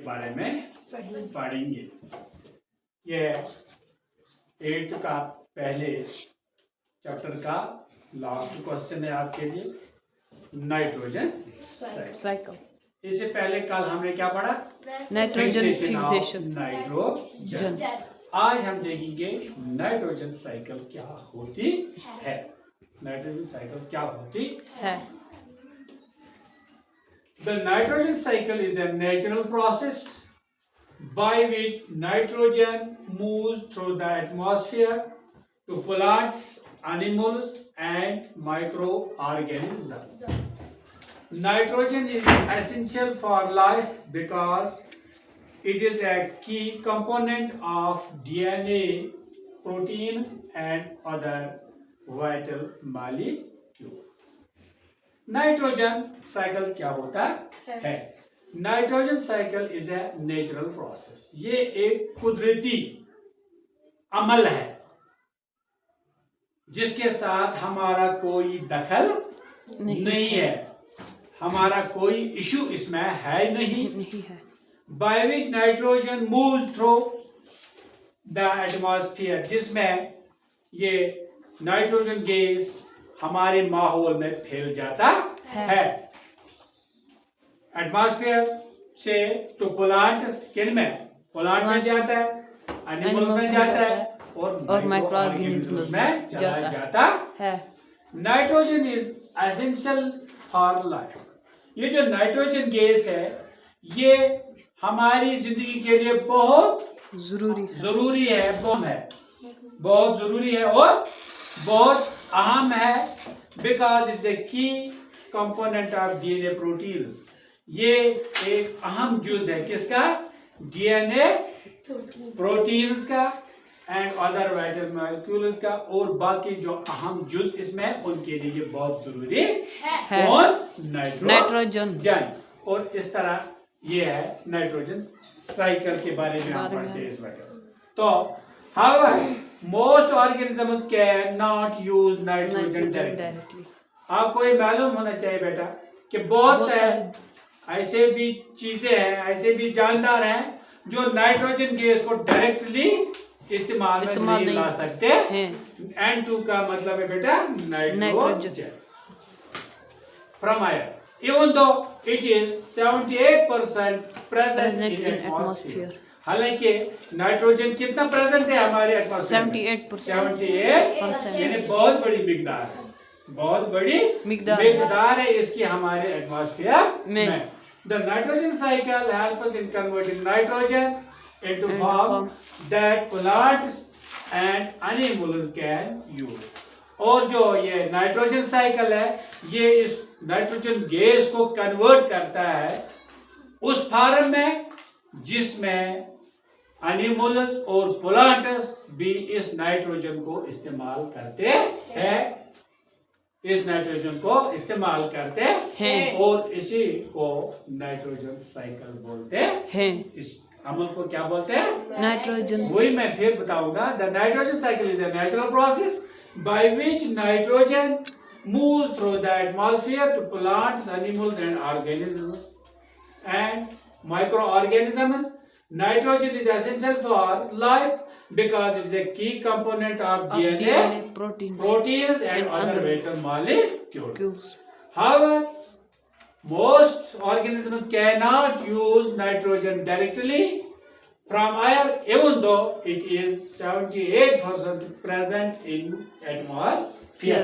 बारे में पढ़ेंगे। ये 8th का पहले चैप्टर का लास्ट क्वेश्चन है आपके लिए, नाइट्रोजन साइकिल। इससे पहले कल हमने क्या पढ़ा? Nitrogen fixation of fixation. Nitrogen. आज हम देखेंगे नाइट्रोजन साइकिल क्या होती है। नाइट्रोजन साइकिल क्या होती है? The nitrogen cycle is a natural process by which nitrogen moves through the atmosphere to plants, animals, and microorganisms. Nitrogen is essential for life because it is a key component of DNA, proteins, and other vital molecules. Nitrogen cycle क्या होता है? Nitrogen cycle is a natural process. ये एक कुदरती अमल है जिसके साथ हमारा कोई दखल नहीं है, हमारा कोई इशू इसमें है नहीं है। Bye which nitrogen moves through the atmosphere, जिसमें ये नाइट्रोजन गैस हमारे माहौल में फैल जाता है। एटमॉस्फेयर से टू प्लांट्स, किन में? प्लांट में जाता है, एनिमल्स में जाता है और माइक्रोऑर्गेनिज्म्स में चला जाता है। Nitrogen is essential for life. ये जो नाइट्रोजन गैस है ये हमारी जिंदगी के लिए बहुत जरूरी है, बहुत जरूरी है और बहुत अहम है। बिकॉज इट्स ए की कंपोनेंट ऑफ डीएनए प्रोटीन्स। ये एक अहम जुज है किसका? डीएनए प्रोटीन्स का एंड अदर वाइटल मॉलिक्यूल्स का, और बाकी जो अहम जुज इसमें उनके लिए बहुत जरूरी है। और नाइट्रोजन। और इस तरह ये है नाइट्रोजन साइकिल के बारे में हम पढ़ते हैं इस वक्त। तो however, most organisms cannot use nitrogen directly. आपको ये मालूम होना चाहिए बेटा कि बहुत से ऐसे भी चीजें हैं, ऐसे भी जानदार हैं जो नाइट्रोजन गैस को डायरेक्टली इस्तेमाल में नहीं ला सकते। N2 का मतलब है बेटा nitrogen from air, even though it is 78% present in atmosphere. हालांकि नाइट्रोजन कितना प्रेजेंट है हमारे एटमॉस्फेयर में? 78%। यानी बहुत बड़ी मिकदार है, बहुत बड़ी मिकदार है इसकी हमारे एटमॉस्फेयर में। The nitrogen cycle help us in converting nitrogen into form that plants and animals can use. और जो ये नाइट्रोजन साइकिल है ये इस नाइट्रोजन गैस को कन्वर्ट करता है उस फॉर्म में जिसमें एनिमल्स और प्लांट्स भी इस नाइट्रोजन को इस्तेमाल करते हैं, इस नाइट्रोजन को इस्तेमाल करते हैं और इसी को नाइट्रोजन साइकिल बोलते हैं। इस अमल को क्या बोलते हैं? नाइट्रोजन। वही मैं फिर बताऊंगा। The nitrogen cycle is a natural process by which nitrogen moves through the atmosphere to plants, animals and organisms and microorganisms. Nitrogen is essential for life because it is a key component of DNA, proteins and other vital molecules. However, most organisms cannot use nitrogen directly from air, even though it is 78% present in atmosphere.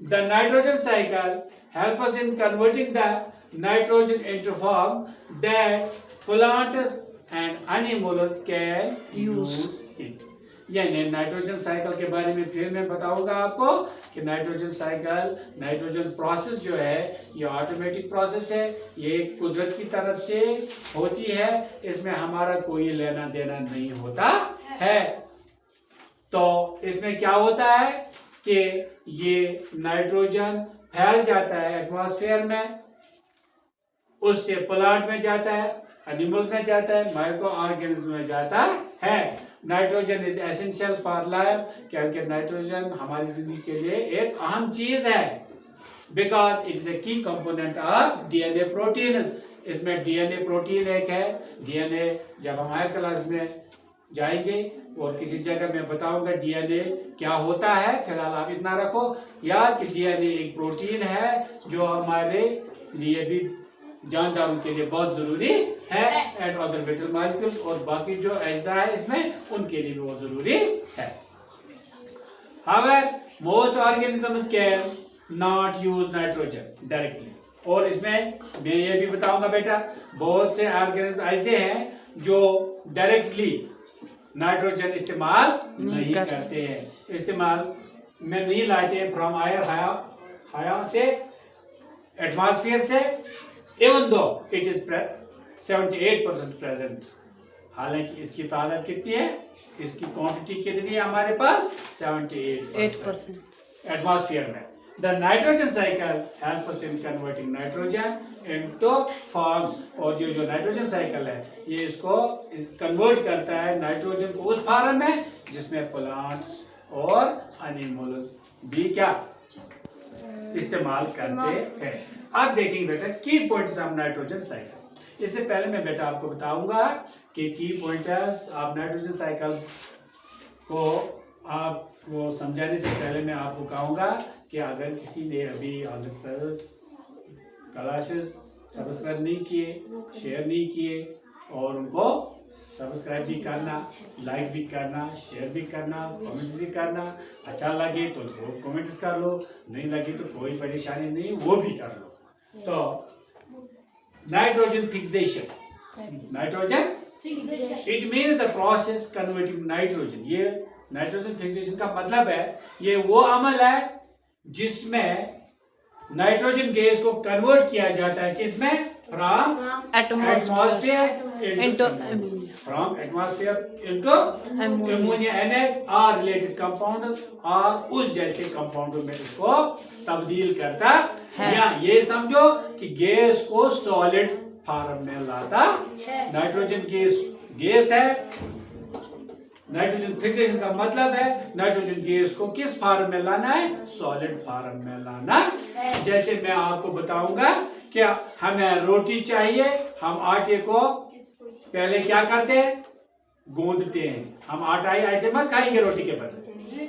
The nitrogen cycle helps us in converting the nitrogen into form that plants and animals can use it. यानी nitrogen cycle के बारे में फिर मैं बताऊंगा आपको कि nitrogen cycle, nitrogen process जो है ये ऑटोमेटिक प्रोसेस है, ये कुदरत की तरफ से होती है, इसमें हमारा कोई लेना देना नहीं होता है। तो इसमें क्या होता है कि ये नाइट्रोजन फैल जाता है एटमॉस्फेयर में, उससे प्लांट में जाता है, एनिमल्स में जाता है, माइक्रो ऑर्गेनिज्म में जाता है। Nitrogen is essential for life, क्योंकि नाइट्रोजन हमारी जिंदगी के लिए एक अहम चीज है। बिकॉज इट इज ए की कंपोनेंट ऑफ डीएनए प्रोटीन, इसमें डीएनए प्रोटीन एक है। डीएनए जब हम हायर क्लास में जाएंगे और किसी जगह मैं बताऊंगा डीएनए क्या होता है, फिलहाल आप इतना रखो याद कि डीएनए एक प्रोटीन है जो हमारे लिए भी जानदारों के लिए बहुत जरूरी है एंड अदर विटल मॉलिक्यूल्स, और बाकी जो अज्जा है इसमें उनके लिए भी बहुत जरूरी है। However, most organisms can not use nitrogen directly. और इसमें मैं ये भी बताऊंगा बेटा, बहुत से ऑर्गेनिज्म ऐसे हैं जो डायरेक्टली नाइट्रोजन इस्तेमाल नहीं करते हैं, इस्तेमाल में नहीं लाते हैं फ्रॉम एयर हवा से, एटमॉस्फेयर से, even though it is 78% present. हालांकि इसकी तादाद कितनी है, इसकी क्वांटिटी कितनी है हमारे पास, 78% एटमॉस्फेयर में। The nitrogen cycle help us in converting nitrogen into form, और जो नाइट्रोजन साइकिल है ये इसको कन्वर्ट करता है नाइट्रोजन को उस फॉर्म में जिसमें प्लांट्स और एनिमल्स भी क्या इस्तेमाल करते हैं। अब देखेंगे बेटा की पॉइंट्स ऑफ नाइट्रोजन साइकिल। इससे पहले मैं बेटा आपको बताऊंगा कि की पॉइंटर्स ऑफ नाइट्रोजन साइकिल को आपको समझाने से पहले मैं आपको कहूंगा कि अगर किसी ने अभी क्लासेस सब्सक्राइब नहीं किए, शेयर नहीं किए, और उनको सब्सक्राइब भी करना, लाइक भी करना, शेयर भी करना, कमेंट्स भी करना, अच्छा लगे तो कमेंट्स कर लो, नहीं लगे तो कोई परेशानी नहीं, वो भी कर लो। तो nitrogen fixation, nitrogen it means the process converting nitrogen. ये नाइट्रोजन फिक्सेशन का मतलब है ये वो अमल है जिसमें नाइट्रोजन गैस को कन्वर्ट किया जाता है, किसमें, from atmosphere into ammonia NH और रिलेटेड कंपाउंड, और उस जैसे कंपाउंड में इसको तब्दील करता है। या ये समझो कि गैस को सॉलिड फॉर्म में लाता। नाइट्रोजन गैस है, नाइट्रोजन फिक्सेशन का मतलब है नाइट्रोजन गैस को किस फॉर्म में लाना है, सॉलिड फॉर्म में लाना। जैसे मैं आपको बताऊंगा कि हमें रोटी चाहिए, हम आटे को पहले क्या करते हैं, गूंदते हैं। हम आटा ही ऐसे मत खाएंगे रोटी के बदले,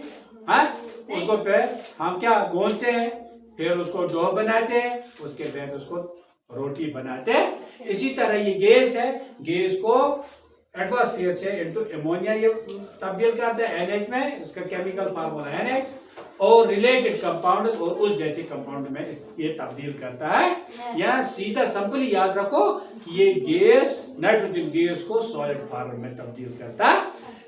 हाँ, उसको फिर हम क्या गूंदते हैं, फिर उसको डो बनाते हैं, उसके बाद उसको रोटी बनाते हैं। इसी तरह ये गैस है, गैस को एटमॉस्फेयर से इनटू अमोनिया ये तब्दील करते हैं NH में, उसका केमिकल फार्मूला NH, और रिलेटेड कंपाउंड और उस जैसे कंपाउंड में ये तब्दील करता है। या सीधा सिंपली याद रखो कि ये गैस नाइट्रोजन गैस को सॉलिड फॉर्म में तब्दील करता है,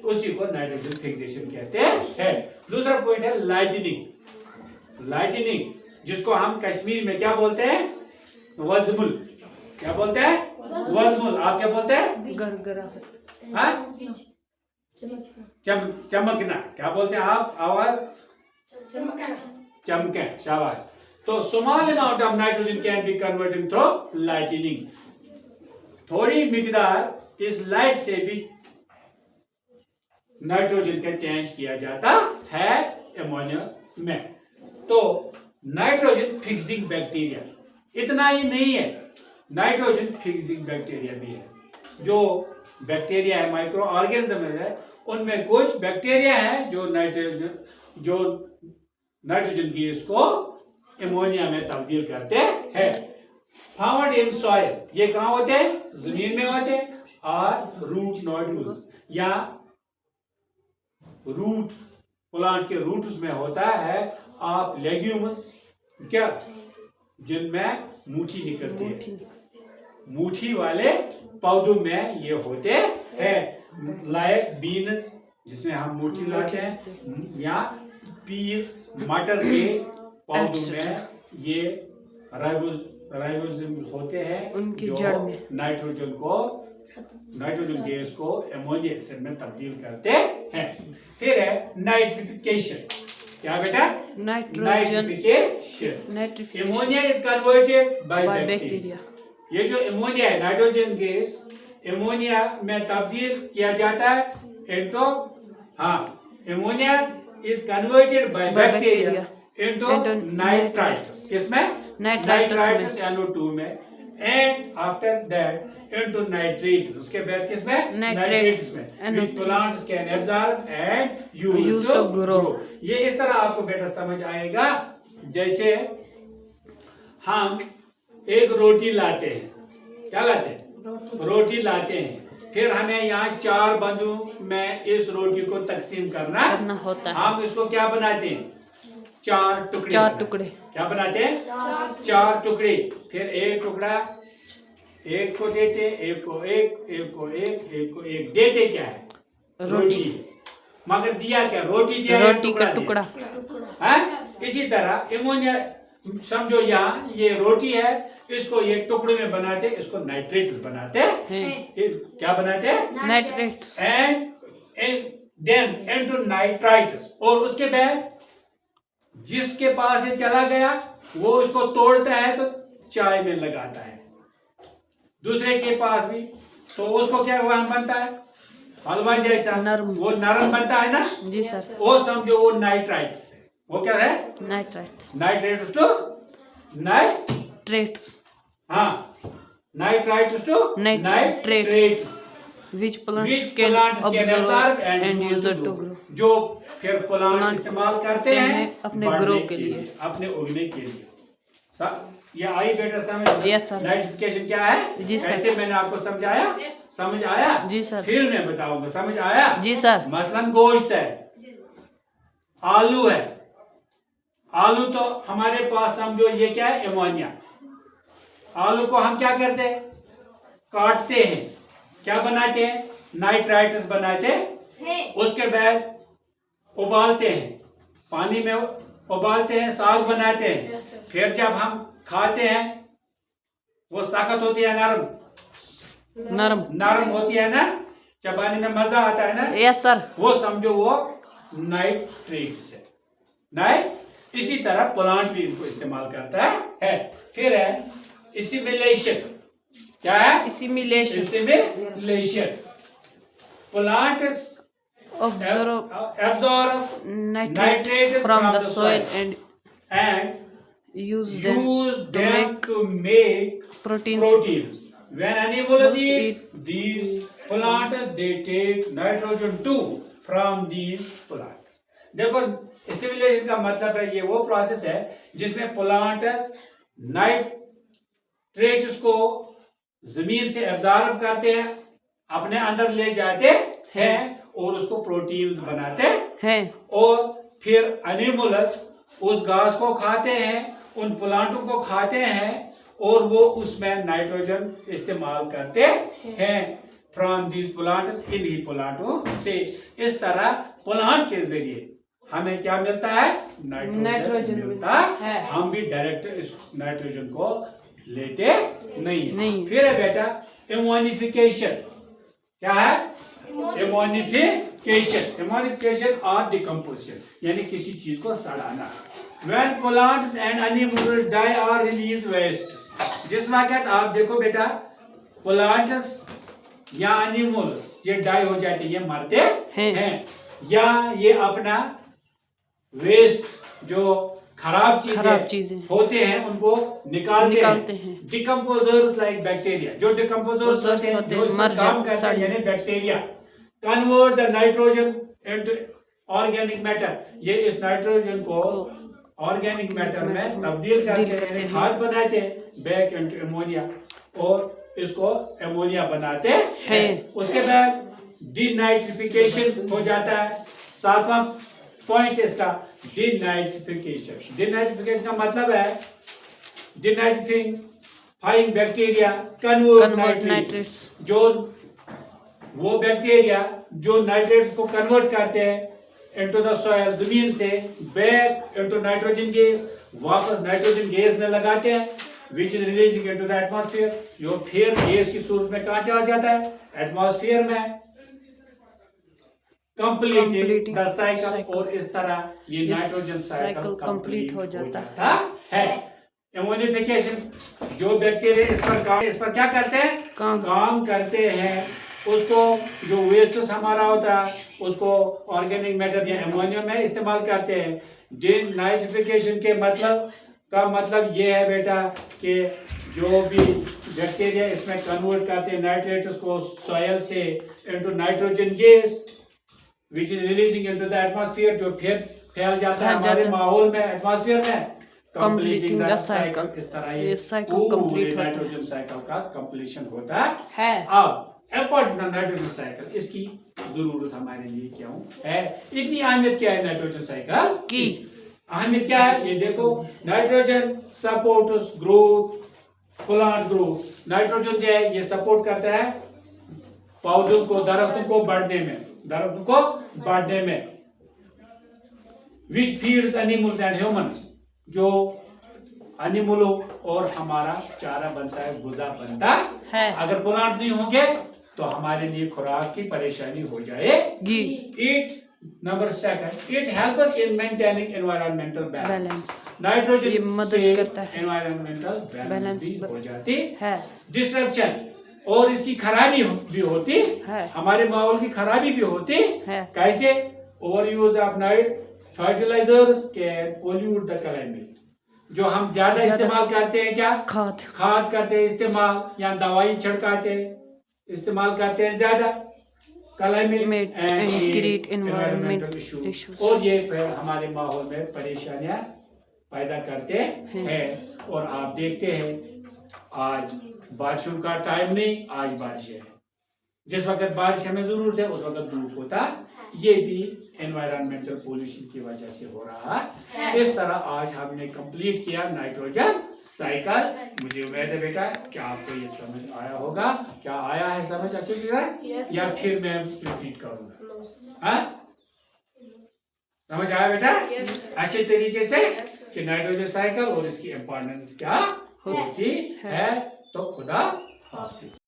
उसी को नाइट्रोजन फिक्सेशन कहते हैं। दूसरा पॉइंट है लाइटनिंग। लाइटनिंग जिसको हम कश्मीर में क्या बोलते हैं, वजमुल। क्या बोलते हैं, वजमुल। आप क्या बोलते हैं, गरगराहट, हाँ, चमकना। क्या बोलते हैं आप, आवाज चमके, शाबाश। तो small amount of nitrogen can be converted through lightning. थोड़ी मिकदार इस लाइट से भी नाइट्रोजन का चेंज किया जाता है अमोनिया में। तो नाइट्रोजन फिक्सिंग बैक्टीरिया इतना ही नहीं है, नाइट्रोजन फिक्सिंग बैक्टीरिया भी है। जो बैक्टीरिया है, माइक्रो ऑर्गेनिज्म है, उनमें कुछ बैक्टीरिया है जो नाइट्रोजन गैस को अमोनिया में तब्दील करते हैं। फाउंड इन सॉइल, ये कहाँ होते हैं, जमीन में होते हैं, और रूट नोड्यूल्स या रूट, प्लांट के रूट्स में होता है, ऑफ लेग्यूम्स, क्या, जिनमें मूठी निकलती है, मूठी वाले पौधों में ये होते हैं। लाइक बीन्स जिसमें हम मूठी लाते हैं, या पीस, मटर के पौधों में ये राइबोसोम होते हैं, उनकी जो जड़ में नाइट्रोजन गैस को अमोनिया एसिड में तब्दील करते हैं। फिर है नाइट्रिफिकेशन। क्या बेटा, nitrification. Ammonia is converted by bacteria. ये जो अमोनिया है, नाइट्रोजन गैस अमोनिया में तब्दील किया जाता है इनटू, हाँ, ammonia is converted by bacteria into nitrites. किसमें, नाइट्राइट्स NO2 में and after that into nitrate, उसके बाद किसमें? Nitrates में, and which plants can absorb and use Used to to grow. ये इस तरह आपको बेटा समझ आएगा। जैसे हम एक रोटी लाते हैं, क्या लाते हैं? रोटी लाते हैं, फिर हमें यहाँ 4 बंदों में इस रोटी को तकसीम करना होता है। हम इसको क्या बनाते हैं? 4 टुकड़े। 4 टुकड़े। क्या बनाते हैं? 4 टुकड़े। फिर एक टुकड़ा एक को देते, एक को एक, एक को एक, एक को एक। देते क्या है? रोटी। मगर दिया क्या? रोटी दिया, रोटी का टुकड़ा। है? इसी तरह एमोनिया समझो, यहाँ ये रोटी है, इसको ये टुकड़े में बनाते, इसको नाइट्रेट्स बनाते हैं। क्या बनाते हैं? Nitrates. And then into nitrites, और उसके बाद जिसके पास ये चला गया वो उसको तोड़ता है तो चाय में लगाता है। दूसरे के पास भी, तो उसको क्या हुआ बनता है? हलवा जैसा नरम। वो नरम बनता है ना? जी सर। वो समझो वो नाइट्राइट्स है। वो क्या है? नाइट्राइट्स। नाइट्रेट्स टू ट्रेट्स। हाँ, nitrites to nitrates which plants can absorb and use it to grow, जो फिर प्लांट इस्तेमाल करते हैं अपने ग्रो के लिए, अपने उगने के लिए। ये आई बेटा समझ? Yes sir. नाइट्रिफिकेशन क्या है? जी सर। ऐसे मैंने आपको समझाया, समझ आया? जी सर। फिर मैं बताऊंगा, समझ आया? जी सर। मसलन गोश्त है, आलू है, आलू तो हमारे पास समझो ये क्या है? एमोनिया। आलू को हम क्या करते हैं? काटते हैं, क्या बनाते हैं? नाइट्राइट्स बनाते हैं। उसके बाद उबालते हैं, पानी में उबालते हैं, साग बनाते हैं। फिर जब हम खाते हैं वो सख्त होती है, नरम नरम होती है ना, चबाने में मजा आता है ना? Yes sir. वो समझो वो नाइट्रेट्स है। इसी तरह प्लांट भी इनको इस्तेमाल करता है। फिर है एसिमिलेशन। क्या है? Assimilation. Plants absorb nitrates from the soil and use them to make proteins. When animals eat these plants, they take nitrogen too from these plants. देखो, एसिमिलेशन का मतलब है ये वो प्रोसेस है जिसमें प्लांट्स नाइट्रेट्स को जमीन से एब्जॉर्ब करते हैं, अपने अंदर ले जाते हैं और उसको प्रोटीन्स बनाते हैं, और फिर एनिमल्स उस घास को खाते हैं, उन प्लांटों को खाते हैं, और वो उसमें नाइट्रोजन इस्तेमाल करते हैं फ्रॉम दीज प्लांट्स, इन्हीं प्लांटों से। इस तरह प्लांट के जरिए हमें क्या मिलता है? नाइट्रोजन मिलता है। हम भी डायरेक्ट इस नाइट्रोजन को लेते नहीं। फिर है बेटा एमोनिफिकेशन। क्या है? एमोनिफिकेशन और डिकम्पोजिशन, यानी किसी चीज को Sadana. When plants and animals die or release waste, जिस वक्त आप देखो बेटा प्लांट्स या एनिमल्स ये डाई हो जाते हैं, ये मरते हैं, या ये अपना वेस्ट जो खराब चीजें होते हैं उनको निकालते हैं। डिकम्पोजर्स लाइक बैक्टीरिया, जो डिकम्पोजर्स होते हैं जो काम करते हैं, यानी bacteria convert the nitrogen into organic matter, ये इस नाइट्रोजन को ऑर्गेनिक मैटर में तब्दील करते हैं, खाद बनाते हैं, बैक इनटू अमोनिया, और इसको अमोनिया बनाते हैं। उसके बाद डिनाइट्रिफिकेशन हो जाता है। 7वां पॉइंट इसका डिनाइट्रिफिकेशन। डिनाइट्रिफिकेशन का मतलब है डिनाइट्रिफाइंग बैक्टीरिया कन्वर्ट नाइट्रेट्स, जो वो बैक्टीरिया जो नाइट्रेट्स को कन्वर्ट करते हैं इनटू द सॉइल, जमीन से बैक इनटू नाइट्रोजन गैस, वापस नाइट्रोजन गैस में लगाते हैं, which is releasing into the atmosphere, जो फिर गैस की सूरत में कहाँ चला जाता है? एटमॉस्फेयर में। कंप्लीटिंग द साइकिल, और इस तरह ये नाइट्रोजन साइकिल कंप्लीट हो जाता है। एमोनिफिकेशन, जो बैक्टीरिया इस पर क्या करते हैं? काम करते हैं। उसको जो वेस्ट हमारा होता है उसको ऑर्गेनिक मैटर या एमोनिया में इस्तेमाल करते हैं। डिनाइट्रिफिकेशन के मतलब का मतलब ये है बेटा कि जो भी बैक्टीरिया इसमें कन्वर्ट करते हैं नाइट्रेट्स को सॉइल से into nitrogen gas which is releasing into the atmosphere, जो फिर फैल जाता है हमारे माहौल में, एटमॉस्फेयर में, completing the cycle. इस तरह ये cycle complete होता है। नाइट्रोजन साइकिल का कंप्लीशन होता है। अब इम्पोर्टेंट नाइट्रोजन साइकिल, इसकी जरूरत हमारे लिए क्यों है, इतनी अहमियत क्या है नाइट्रोजन साइकिल की? अहमियत क्या है ये देखो, nitrogen supports growth, plant growth. Nitrogen जो है ये सपोर्ट करता है पौधों को, दरख्तों को बढ़ने में, विच फीड्स एनिमल्स एंड ह्यूमंस, जो एनिमलों और हमारा चारा बनता है, गुज़ा बनता है। अगर प्लांट नहीं होंगे तो हमारे लिए खुराक की परेशानी हो जाएगी। It number second, it help us in maintaining environmental balance. Nitrogen ये मदद करता है, एनवायरमेंटल बैलेंस भी हो जाती है। डिस्ट्रप्शन और इसकी खराबी भी होती है, हमारे माहौल की खराबी भी होती है। कैसे? Over use of night fertilizers can pollute the climate, जो हम ज्यादा इस्तेमाल करते हैं, क्या खाद करते हैं इस्तेमाल, या दवाई छिड़काते इस्तेमाल करते हैं ज्यादा, climate and create environmental issues, और ये फिर हमारे माहौल में परेशानियां पैदा करते हैं। और आप देखते हैं आज बारिशों का टाइम नहीं, आज बारिश है, जिस वक्त बारिश हमें जरूरत है उस वक्त धूप होता, ये भी एनवायरमेंटल पोल्यूशन की वजह से हो रहा है। इस तरह आज हमने कंप्लीट किया नाइट्रोजन साइकिल। मुझे उम्मीद है बेटा कि आपको ये समझ आया होगा। क्या आया है समझ अच्छी तरह, या फिर मैं रिपीट करूंगा? हाँ, समझ आया बेटा अच्छे तरीके से कि नाइट्रोजन साइकिल और इसकी इंपॉर्टेंस क्या होती है। तो खुदा हाफिज।